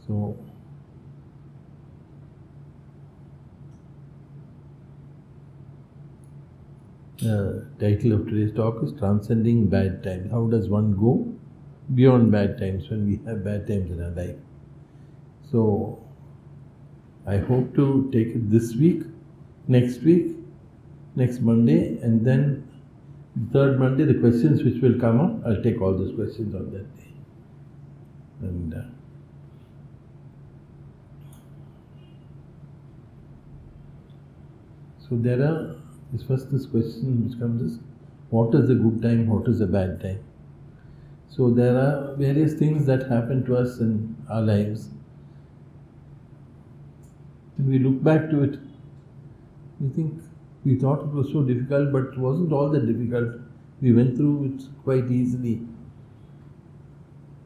So, the title of today's talk is Transcending Bad Times. How does one go beyond bad times when we have bad times in our life? So, I hope to take it this week, next Monday, and then the third Monday, the questions which will come up, I'll take all those questions on that day. And so there are, this question which comes is, what is a good time, what is a bad time? So there are various things that happen to us in our lives. When we look back to it, we think we thought it was so difficult, but it wasn't all that difficult. We went through it quite easily. It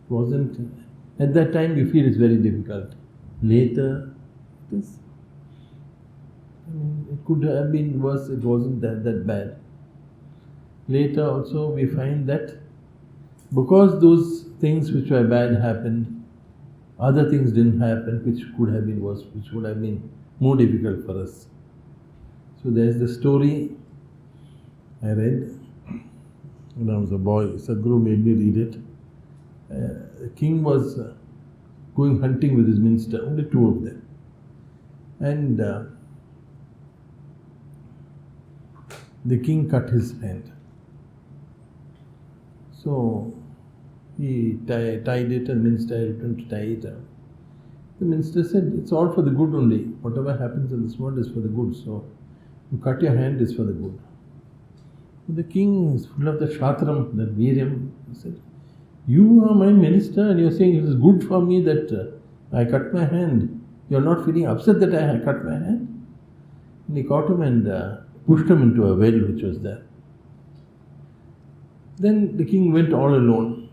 wasn't, at that time we feel it's very difficult. Later, it could have been worse, it wasn't that bad. Later also we find that because those things which were bad happened, other things didn't happen which could have been worse, which would have been more difficult for us. So there's the story I read when I was a boy. Sathguru made me read it. The king was going hunting with his minister, only two of them. And the king cut his hand. So he tied it, and the minister helped him to tie it up. The minister said, it's all for the good only. Whatever happens in this world is for the good. So you cut your hand is for the good. So the king is full of the shatram, that viryam. He said, you are my minister and you're saying it is good for me that I cut my hand. You're not feeling upset that I cut my hand? And he caught him and pushed him into a well which was there. Then the king went all alone.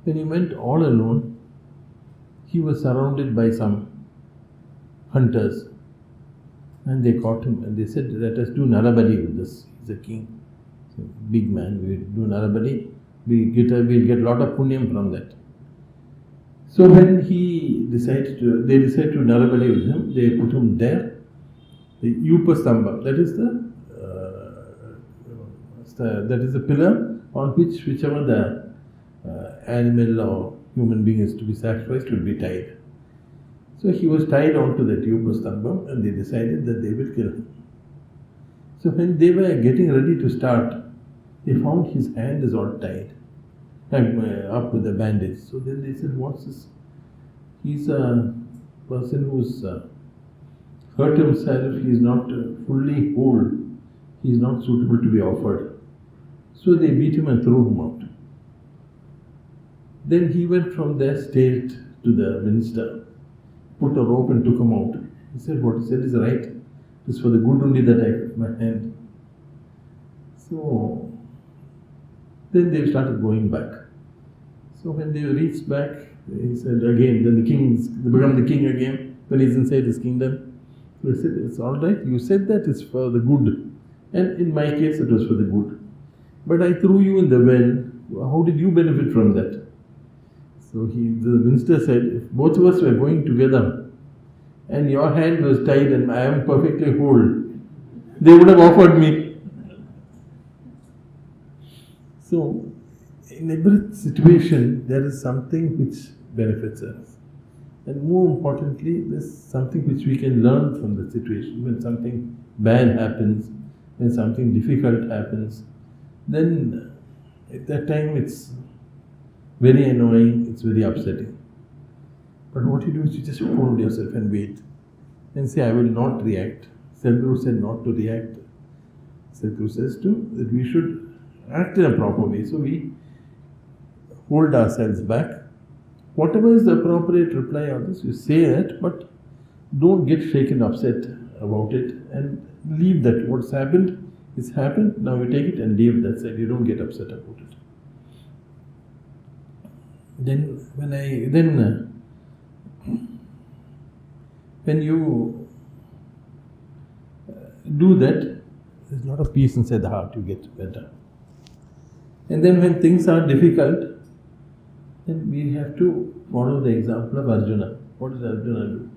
When he went all alone, he was surrounded by some hunters. And they caught him and they said, let us do Narabali with this. He's a king. He's a big man. We'll do Narabali. We'll get a lot of punyam from that. So when they decided to Narabali with him, they put him there. The Upastamba, that is the pillar on which whichever the animal or human being is to be sacrificed will be tied. So he was tied onto that Upastamba and they decided that they will kill him. So when they were getting ready to start, they found his hand is all tied up with a bandage. So then they said, what's this? He's a person who's hurt himself, he's not fully whole, he's not suitable to be offered. So they beat him and threw him out. Then he went from there straight to the minister, put a rope and took him out. He said, what he said is right. It is for the good only that I cut my hand. So then they started going back. So when they reached back, he said again, then they become the king again when he's inside his kingdom. So he said, it's all right, you said that it's for the good. And in my case, it was for the good. But I threw you in the well. How did you benefit from that? So the minister said, if both of us were going together and your hand was tied and I am perfectly whole, they would have offered me. So, in every situation, there is something which benefits us. And more importantly, there's something which we can learn from the situation. When something bad happens, when something difficult happens, then at that time it's very annoying, it's very upsetting. But what you do is you just hold yourself and wait and say, I will not react. Sathguru said not to react. Sathguru says that we should act in a proper way. So we hold ourselves back. Whatever is the appropriate reply on this, you say it, but don't get shaken, upset about it and leave that. What's happened is happened. Now we take it and leave that side. You don't get upset about it. When you do that, there's a lot of peace inside the heart. You get better. And then when things are difficult, then we have to follow the example of Arjuna. What did Arjuna do?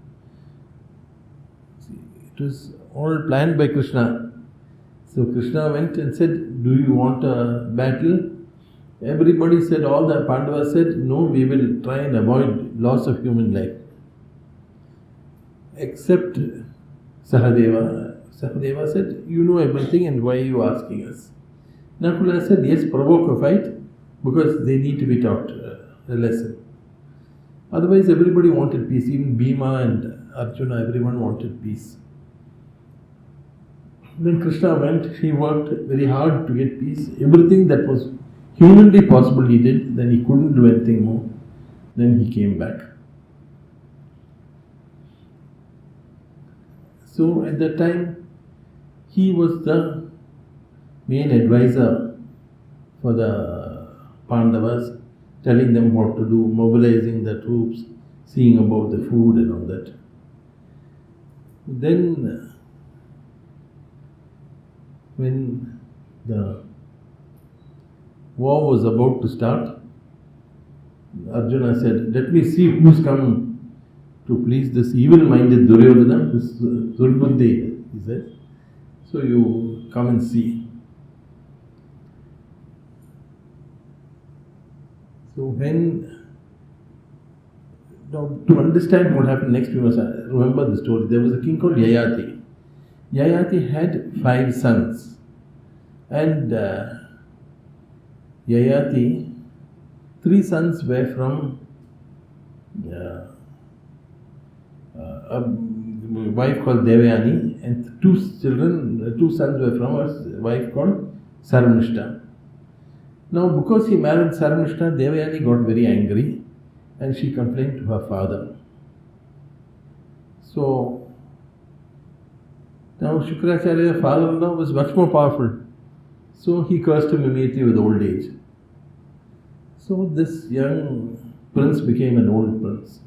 See, it was all planned by Krishna. So Krishna went and said, do you want a battle? Everybody said, all the Pandavas said, no, we will try and avoid loss of human life. Except Sahadeva. Sahadeva said, you know everything and why are you asking us? Nakula said, yes, provoke a fight because they need to be taught a lesson. Otherwise everybody wanted peace, even Bhima and Arjuna, everyone wanted peace. When Krishna went, he worked very hard to get peace. Everything that was humanly possible he did, then he couldn't do anything more. Then he came back. So at that time, he was the main advisor for the Pandavas, telling them what to do, mobilizing the troops, seeing about the food and all that. Then, when the war was about to start, Arjuna said, let me see who's come to please this evil-minded Duryodhana, this Durbuddhi, he said. So you come and see. So when, now to understand what happened next, we must remember the story. There was a king called Yayati. Yayati had 5 sons. And Yayati, 3 sons were from a wife called Devayani, and 2 sons were from a wife called Sarvanishta. Now, because he married Sarvanishta, Devayani got very angry and she complained to her father. So, now Shukracharya's father-in-law was much more powerful. So he cursed him immediately with old age. So this young prince became an old prince.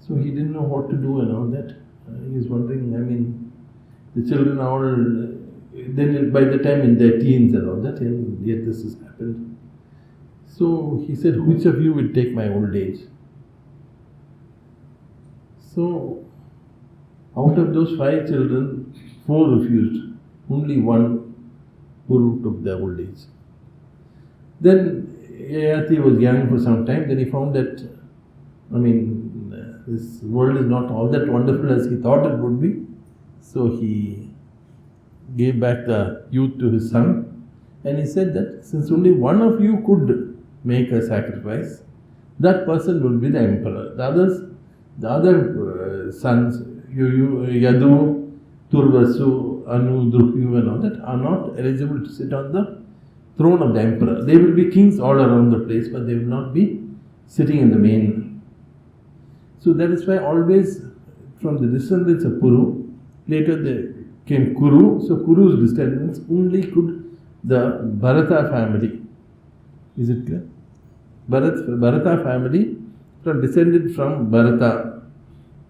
So he didn't know what to do and all that. He was wondering, the children are all, then by the time in their teens and all that, and yet this has happened. So he said, which of you will take my old age? So out of those 5 children, 4 refused. Only 1 Puru took their old age. Then Yayati was young for some time. Then he found that, this world is not all that wonderful as he thought it would be. So he gave back the youth to his son. And he said that since only one of you could make a sacrifice, that person will be the emperor. The other sons, Yadu, Turvasu, Anu, Druhyu and all that are not eligible to sit on the throne of the emperor. They will be kings all around the place, but they will not be sitting in the main. So that is why always from the descendants of Puru, later they came Kuru. So Kuru's descendants only could the Bharata family. Is it clear? Bharata family descended from Bharata,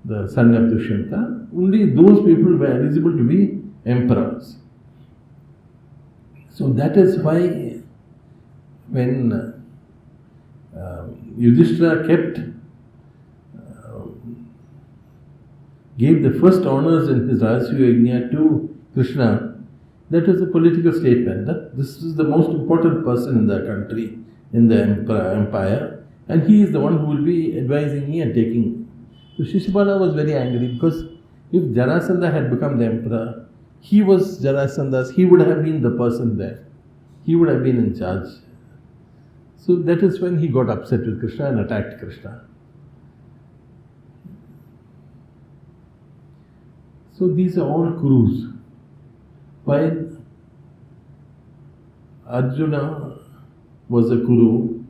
the son of Dushyanta. Only those people were eligible to be emperors. So that is why when Yudhishthira gave the first honors in his Rajasuya Yajna to Krishna, that was a political statement that this is the most important person in the country, in the empire, and he is the one who will be advising me and taking. So Shishupala was very angry because if Jarasandha had become the emperor, he was Jarasandha's, he would have been the person there. He would have been in charge. So that is when he got upset with Krishna and attacked Krishna. So these are all Kurus. While Arjuna was a Kuru,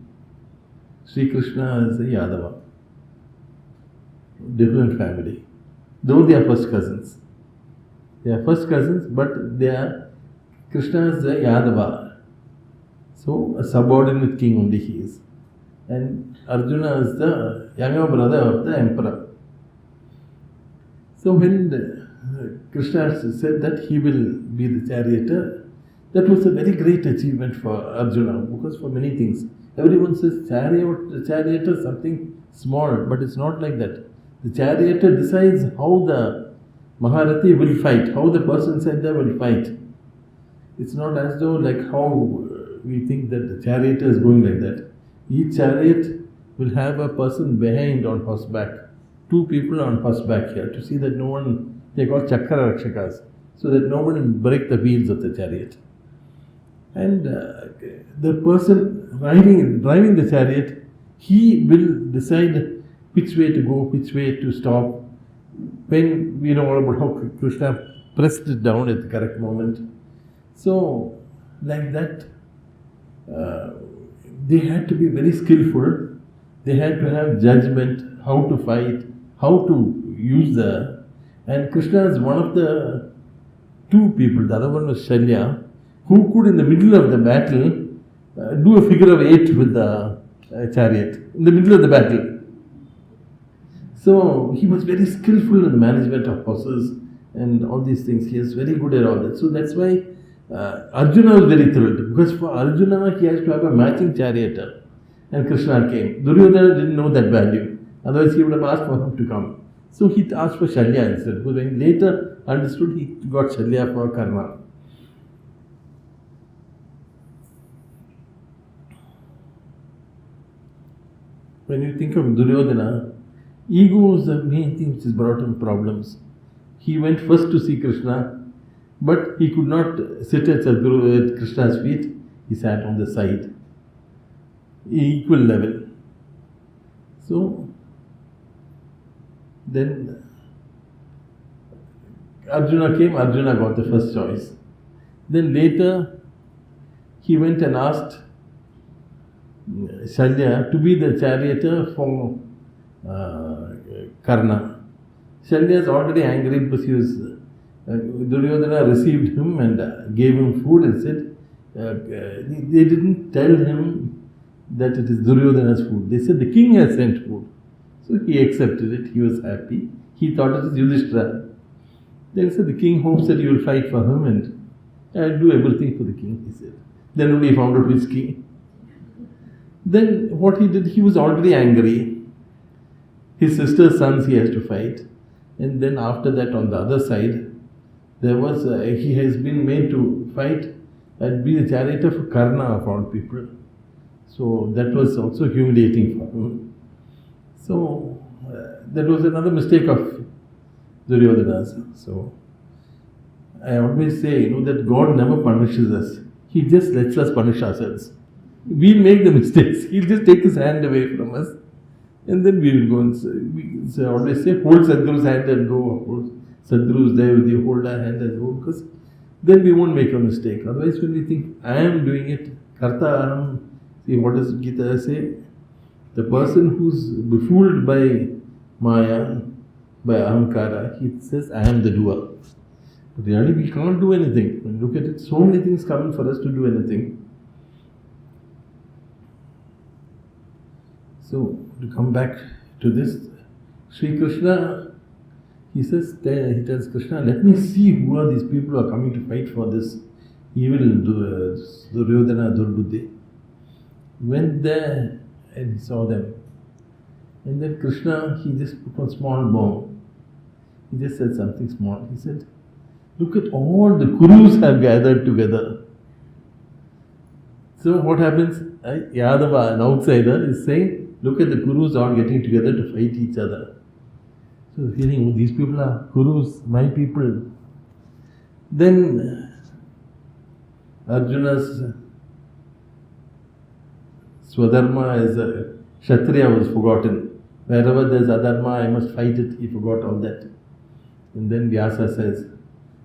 Sri Krishna is a Yadava. Different family. Though they are first cousins. They are first cousins, but they are, Krishna is a Yadava. So a subordinate king only he is. And Arjuna is the younger brother of the emperor. So when Krishna said that he will be the charioteer, that was a very great achievement for Arjuna, because for many things, everyone says charioteer is something small, but it's not like that. The charioteer decides how the Maharathi will fight, how the person inside there will fight. It's not as though like how we think that the charioteer is going like that. Each chariot will have a person behind on horseback, 2 people on horseback here to see that no one, they call chakra rakshakas, so that no one will break the wheels of the chariot. And the person driving the chariot, he will decide which way to go, which way to stop. When we know all about how Krishna pressed it down at the correct moment. So, like that, they had to be very skillful. They had to have judgment, how to fight, how to use the... And Krishna is one of the 2 people. The other one was Shalya, who could in the middle of the battle do a figure of 8 with the chariot, in the middle of the battle. So he was very skillful in the management of horses and all these things. He is very good at all that. So that's why Arjuna was very thrilled, because for Arjuna he has to have a matching charioteer. And Krishna came. Duryodhana didn't know that value. Otherwise he would have asked for him to come. So he asked for Shalya instead. Because when he later understood, he got Shalya for Karna. When you think of Duryodhana, ego is the main thing which has brought him problems. He went first to see Krishna, but he could not sit at Sathguru at Krishna's feet. He sat on the side, equal level. So then Arjuna came. Arjuna got the first choice. Then later he went and asked Shalya to be the charioteer for Karna. Shalya is already angry because he was Duryodhana received him and gave him food and said they didn't tell him that it is Duryodhana's food. They said the king has sent food. So he accepted it. He was happy. He thought it was Yudhishthira. They said the king hopes that you will fight for him and I'll do everything for the king, he said. Then only he found out which king. Then what he did, he was already angry. His sister's sons he has to fight. And then after that on the other side, there was, he has been made to fight and be the charioteer for Karna of all people. So that was also humiliating for him. So that was another mistake of Duryodhana's. So I always say, that God never punishes us. He just lets us punish ourselves. We'll make the mistakes. He'll just take his hand away from us. And then we will go and say, I always say, hold Sadhguru's hand and go. Hold Sadhguru's there with you, hold our hand and go. Because then we won't make a mistake. Otherwise, when we think, I am doing it, Karta Aham, see what does Gita say? The person who's befooled by Maya, by Ahamkara, he says, I am the doer. But really, we can't do anything. When you look at it, so many things coming for us to do anything. So, to come back to this, Sri Krishna, he tells Krishna, let me see who are these people who are coming to fight for this evil Duryodhana Durbuddhi. Went there and saw them. And then Krishna, he just put one small bomb. He just said something small. He said, look at all the Kurus have gathered together. So what happens? Yadava, an outsider, is saying, look at the Kurus all getting together to fight each other. So feeling, these people are Kurus, my people. Then Arjuna's Swadharma as a Kshatriya was forgotten. Wherever there's Adharma, I must fight it. He forgot all that. And then Vyasa says,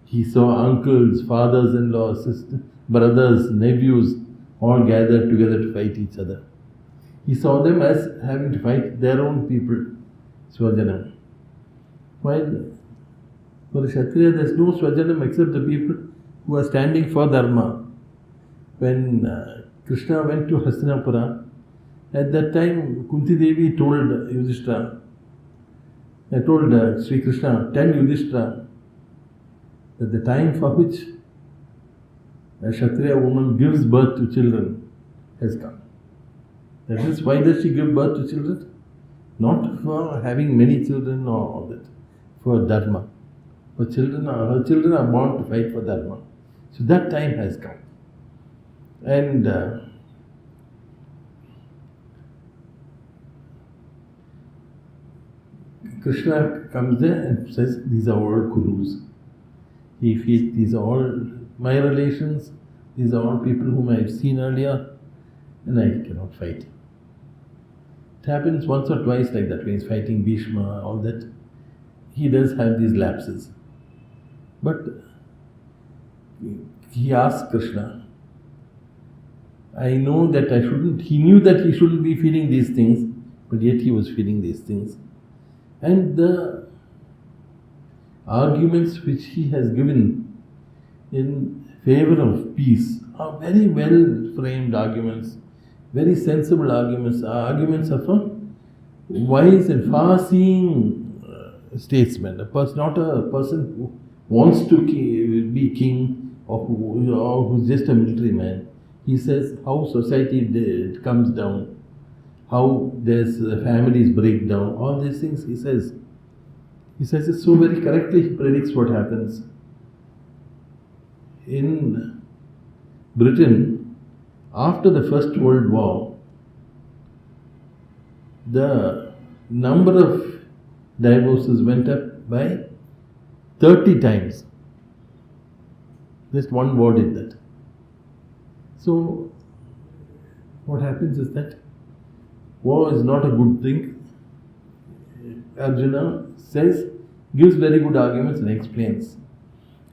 he saw uncles, fathers-in-law, sisters, brothers, nephews, all gathered together to fight each other. He saw them as having to fight their own people, Swajanam. While for the Kshatriya, there's no Swajanam except the people who are standing for Dharma. When Krishna went to Hastinapura, at that time Kunti Devi told Yudhishthira, told Sri Krishna, tell Yudhishthira that the time for which a Kshatriya woman gives birth to children has come. That is, why does she give birth to children? not for having many children or all that, for dharma. Her children are born to fight for dharma. So that time has come. And Krishna comes there and says, these are all Kurus. He feels these are all my relations, these are all people whom I have seen earlier, and I cannot fight. It happens once or twice like that when he's fighting Bhishma, all that. He does have these lapses. But he asks Krishna, I know that I shouldn't, he knew that he shouldn't be feeling these things, but yet he was feeling these things. And the arguments which he has given in favor of peace are very well framed arguments, very sensible arguments, arguments of a wise and far-seeing statesman, not a person who wants to be king or who's just a military man. He says how society comes down, how there's families break down, all these things he says. He says it so very correctly, he predicts what happens. In Britain, after the First World War, the number of divorces went up by 30 times. Just one war did that. So, what happens is that war is not a good thing. Arjuna gives very good arguments and explains.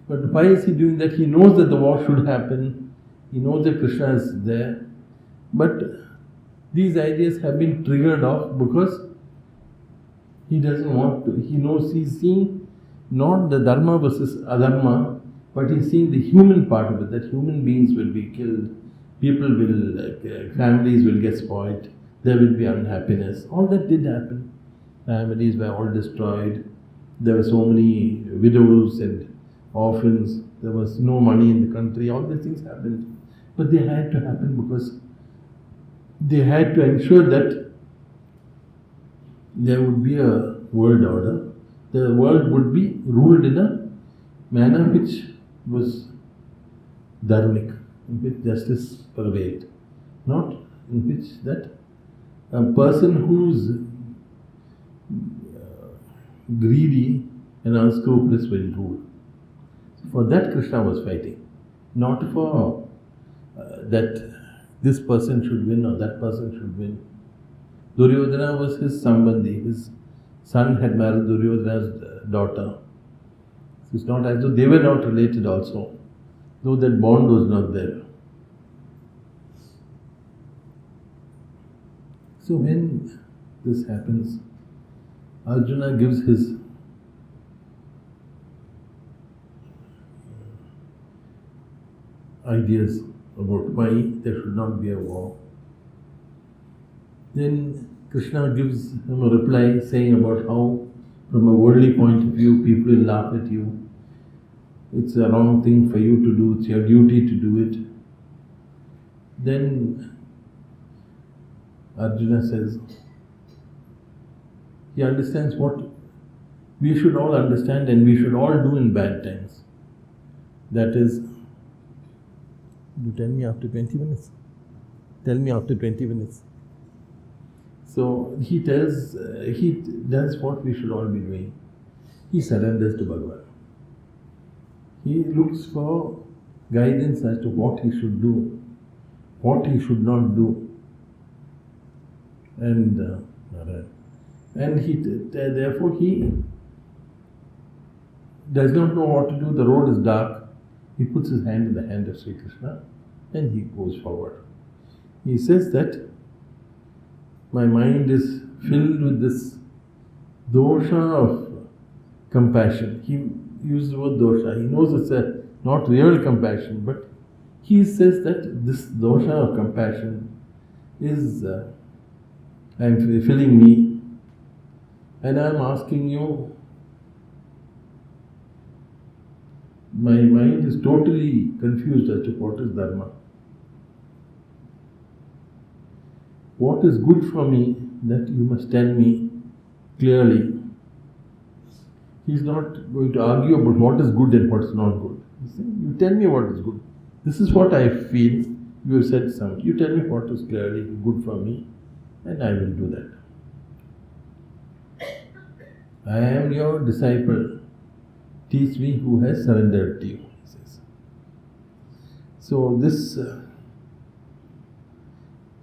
But why is he doing that? He knows that the war should happen. He knows that Krishna is there. But these ideas have been triggered off because he doesn't want to. He knows he's seeing not the dharma versus adharma, but he's seeing the human part of it, that human beings will be killed, people will, families will get spoiled, there will be unhappiness. All that did happen. Families were all destroyed. There were so many widows and orphans. There was no money in the country. All these things happened. But they had to happen because they had to ensure that there would be a world order. The world would be ruled in a manner which was dharmic, in which justice prevailed. Not in which that a person who's greedy and unscrupulous will rule. For that Krishna was fighting, not for that this person should win or that person should win. Duryodhana was his sambandhi. His son had married Duryodhana's daughter. It's not as though they were not related also, though that bond was not there. So when this happens, Arjuna gives his ideas about why there should not be a war. Then Krishna gives him a reply saying about how, from a worldly point of view, people will laugh at you. It's a wrong thing for you to do, it's your duty to do it. Then Arjuna says, he understands what we should all understand and we should all do in bad times. That is, you tell me after 20 minutes. Tell me after 20 minutes. So he does what we should all be doing. He surrenders to Bhagavan. He looks for guidance as to what he should do, what he should not do. And therefore he does not know what to do. The road is dark. He puts his hand in the hand of Sri Krishna and he goes forward. He says that my mind is filled with this dosha of compassion. He used the word dosha. He knows it's a not real compassion, but he says that this dosha of compassion is filling me, and I am asking you. My mind is totally confused as to what is dharma. What is good for me, that you must tell me, clearly. He's not going to argue about what is good and what is not good. He's saying, you tell me what is good. This is what I feel. You have said something. You tell me what is clearly good for me, and I will do that. I am your disciple. Teach me who has surrendered to you, he says. So this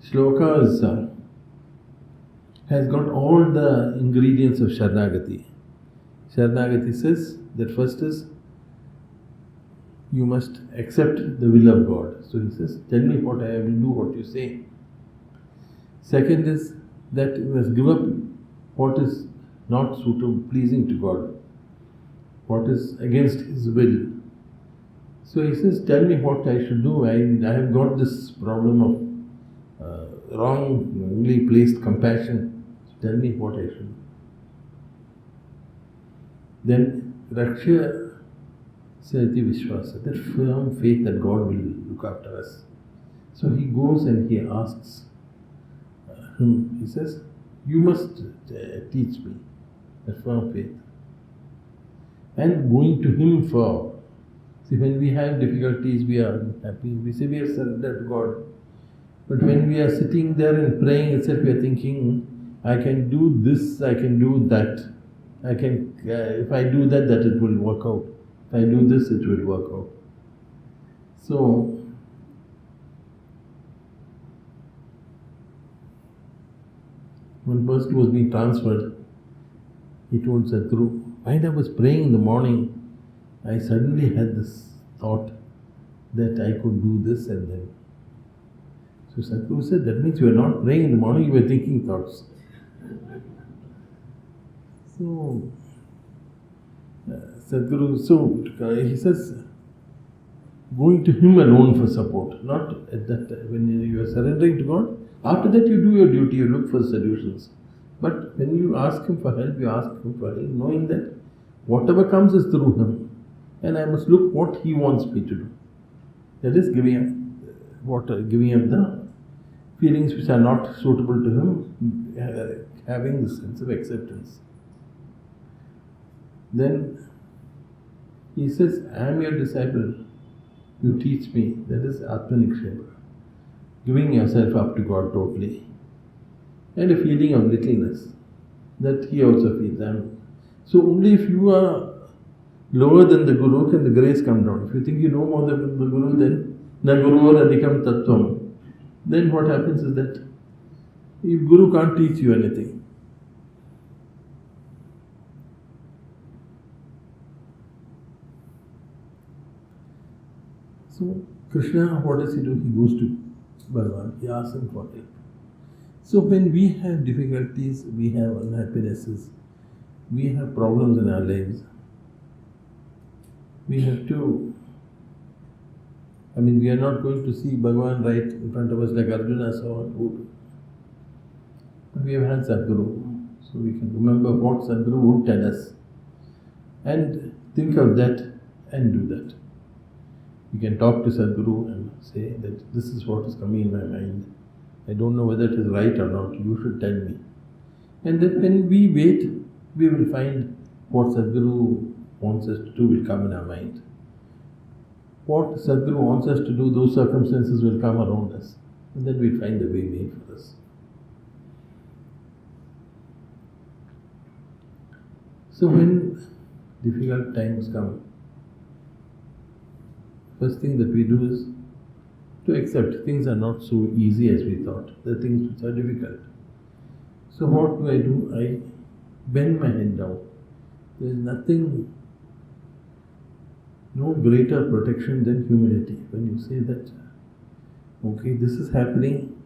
shloka has got all the ingredients of Sharanagati. Sharanagati says that first is you must accept the will of God. So he says, tell me what I will do, what you say. Second is that you must give up what is not suitable, pleasing to God, what is against His will. So he says, tell me what I should do. I have got this problem of wrongly placed compassion. So tell me what I should do. Then, Raksha Sati Vishwasa, that firm faith that God will look after us. So he goes and he asks him, he says, you must teach me that firm faith. And going to him for, see, when we have difficulties, we are happy, we say we are surrendered to God. But when we are sitting there and praying itself, we are thinking, I can do this, I can do that. I can, if I do that, it will work out. If I do this, it will work out. So, when person was being transferred, he told Sathguru, while I was praying in the morning, I suddenly had this thought that I could do this and then. So Sathguru said, that means you were not praying in the morning, you were thinking thoughts. So, Sathguru, he says, going to him alone for support, not at that time. When you are surrendering to God, after that you do your duty, you look for solutions. But when you ask him for help, you ask him for help, knowing that whatever comes is through him, and I must look what he wants me to do. That is giving up the feelings which are not suitable to him, having the sense of acceptance. Then he says, I am your disciple, you teach me. That is Atmanikshema, giving yourself up to God totally. And a feeling of littleness that he also feels. So only if you are lower than the Guru can the grace come down. If you think you know more than the Guru, then na Guru adhikam tattvam. Then what happens is that if Guru can't teach you anything, so Krishna, what does he do? He goes to Bhagavan, he asks him for help. So when we have difficulties, we have unhappinesses, we have problems in our lives, we have to, we are not going to see Bhagavan right in front of us like Arjuna saw and would. But we have had Sathguru, so we can remember what Sathguru would tell us and think of that and do that. We can talk to Sathguru and say that this is what is coming in my mind. I don't know whether it is right or not. You should tell me. And then when we wait, we will find what Sathguru wants us to do will come in our mind. What Sathguru wants us to do, those circumstances will come around us. And then we'll find the way made for us. So when difficult times come, first thing that we do is to accept things are not so easy as we thought. There are things which are difficult. So what do? I bend my head down. There is nothing, no greater protection than humility. When you say that, okay, this is happening,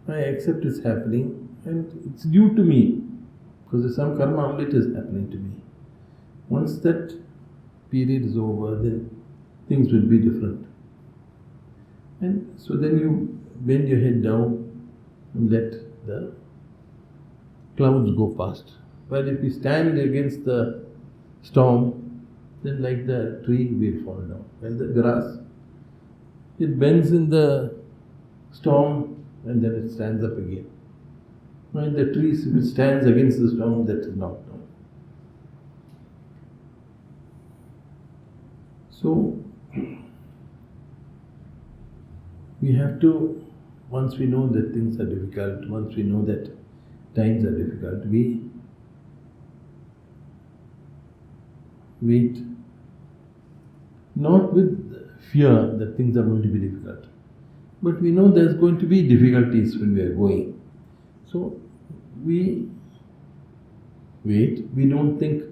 I accept it's happening and it's due to me because there's some karma only it is happening to me. Once that period is over, then things will be different. And so then you bend your head down and let the clouds go past. But if we stand against the storm, then like the tree will fall down. Well, the grass, it bends in the storm and then it stands up again. While the tree which stands against the storm, that is not known. So, we have to, once we know that things are difficult, once we know that times are difficult, we wait, not with fear that things are going to be difficult, but we know there's going to be difficulties when we are going. So we wait, we don't think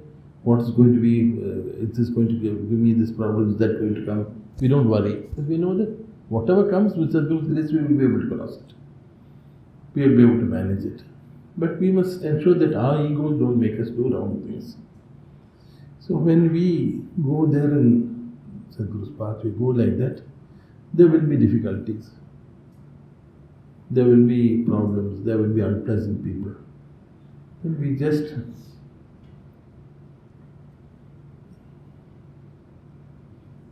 what's going to be, is this going to give me this problem, is that going to come? We don't worry, because we know that whatever comes with Sadhguru's grace, we will be able to cross it. We will be able to manage it. But we must ensure that our egos don't make us do wrong things. So when we go there in Sadhguru's path, we go like that, there will be difficulties. There will be problems, there will be unpleasant people. And we just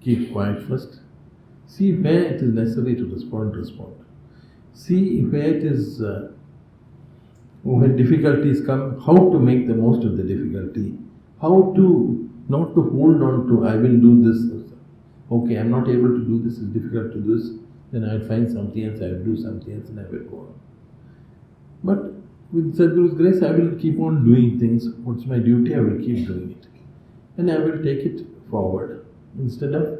keep quiet first. See where it is necessary to respond. See where it is, when difficulties come, how to make the most of the difficulty. How to, not to hold on to, I will do this. Okay, I'm not able to do this, it's difficult to do this. Then I'll find something else, I will do something else, and I will go on. But with Sadhguru's grace, I will keep on doing things. What's my duty? I will keep doing it. And I will take it forward. Instead of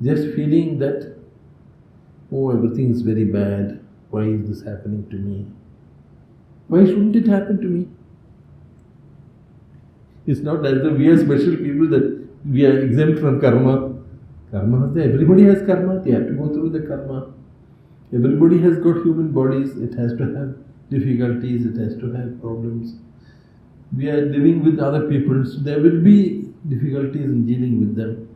just feeling that, oh, everything is very bad, why is this happening to me? Why shouldn't it happen to me? It's not as though we are special people that we are exempt from karma. Karma is there. Everybody has karma. They have to go through the karma. Everybody has got human bodies. It has to have difficulties. It has to have problems. We are living with other people, so there will be difficulties in dealing with them.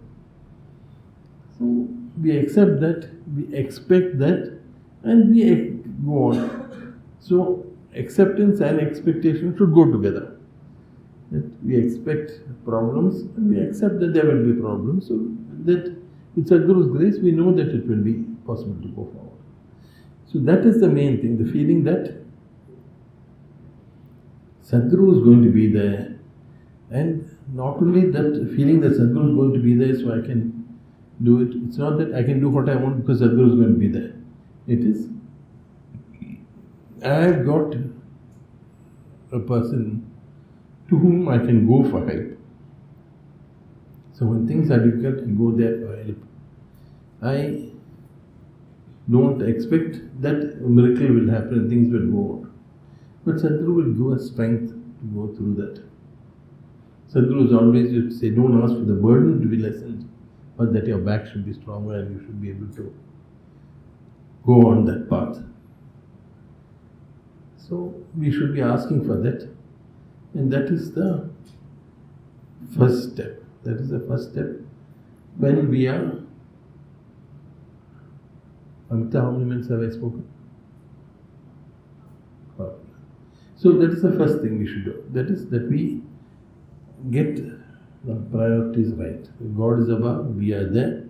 So we accept that, we expect that, and we go on. So acceptance and expectation should go together. That we expect problems and we accept that there will be problems, so that with Sadhguru's grace we know that it will be possible to go forward. So that is the main thing, the feeling that Sadhguru is going to be there, and not only that feeling that Sadhguru is going to be there so I can do it. It's not that I can do what I want because Sadhguru is going to be there. It is, I have got a person to whom I can go for help. So when things are difficult, I go there for help. I don't expect that a miracle will happen and things will go on. But Sadhguru will give us strength to go through that. Sadhguru is always used to say, don't ask for the burden to be lessened, but that your back should be stronger and you should be able to go on that path. So we should be asking for that. And that is the first step. That is the first step when we are. Amita, how many minutes have I spoken? So that is the first thing we should do. That is that we get the priorities right. God is above, we are there.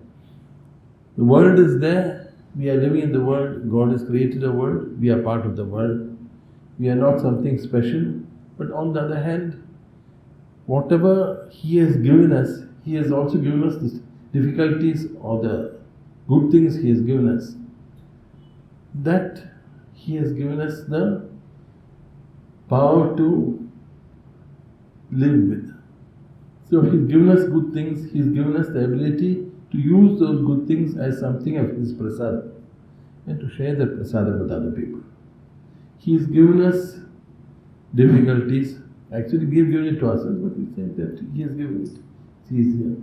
The world is there, we are living in the world. God has created a world, we are part of the world. We are not something special. But on the other hand, whatever He has given us, He has also given us the difficulties or the good things He has given us. That He has given us the power to live with. So He's given us good things, He's given us the ability to use those good things as something of His prasad and to share that prasad with other people. He's given us difficulties. Actually, we have given it to ourselves, but we say that He has given it. It's easier.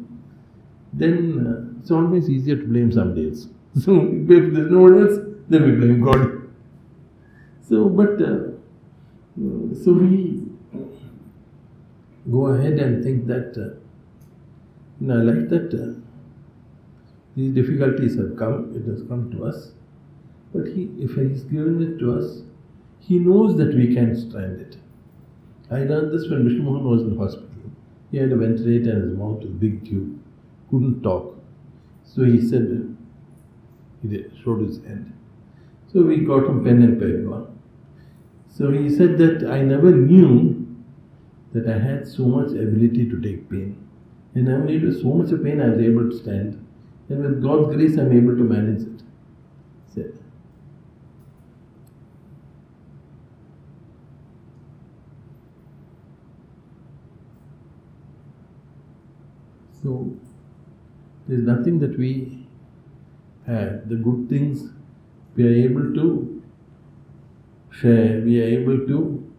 Then it's always easier to blame somebody else. So if there's no one else, then we blame God. So, but so we go ahead and think that, like that, these difficulties have come, it has come to us, but if He's given it to us, He knows that we can stand it. I learned this when Vishnu Mohan was in hospital. He had a ventilator in his mouth with a big tube, couldn't talk. So he said, he showed his hand. So we got him pen and paper. So he said that I never knew that I had so much ability to take pain. And only with so much of pain I was able to stand. And with God's grace I am able to manage it. Said. So there's nothing that we have. The good things we are able to share, we are able to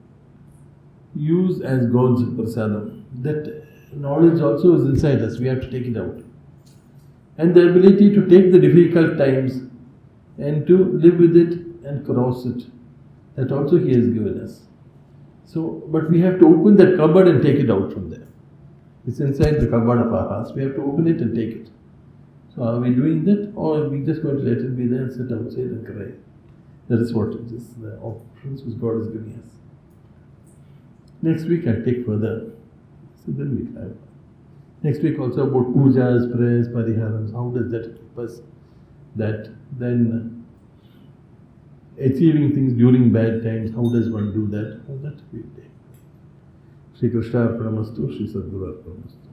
use as God's prasadam. That knowledge also is inside us, we have to take it out. And the ability to take the difficult times and to live with it and cross it, that also He has given us. So, but we have to open that cupboard and take it out from there. It's inside the cupboard of our hearts. We have to open it and take it. So are we doing that, or are we just going to let it be there and sit outside and cry? That is what it is, the options which God is giving us. Next week I'll take further. So then we have. Next week also about pujas, prayers, pariharams. How does that help us? That then achieving things during bad times, how does one do that? How that we take. Shri Krishna Arpanamastu, Shri Sathguru Arpanamastu.